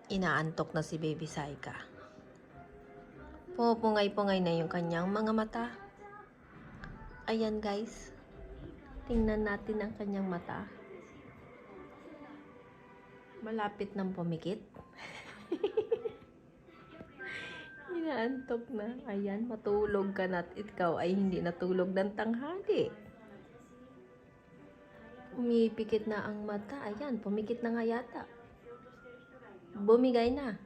Inaantok na si Baby Saika. Pumungay-pungay na yung kanyang mga mata. Ayan guys. Tingnan natin ang kanyang mata. Malapit nang pumikit. Inaantok na. Ayan, matulog ka na at ikaw ay hindi natulog ng tanghali. Umipikit na ang mata. Ayan, pumikit na nga yata. Bumigay na.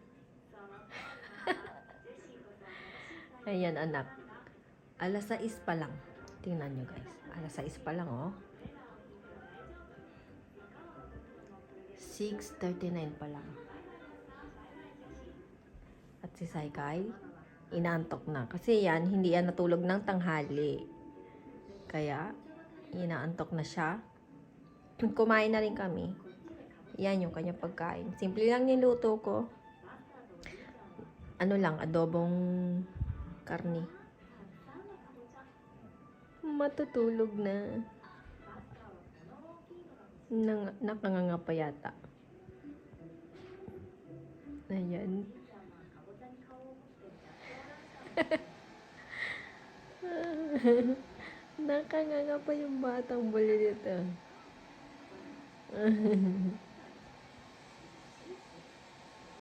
Ayan anak. Alas 6 pa lang. Tingnan nyo guys. Alas 6 pa lang oh. 6:39 pa lang. At si Saikay, inaantok na. Kasi yan, hindi yan natulog ng tanghali. Kaya, inaantok na siya. Kumain na rin kami. Yan yung kanyang pagkain. Simple lang niluto ko. Ano lang, adobong karni. Matutulog na. Nakanganga pa yata. Ayan. Nakanganga pa yung batang buli nito.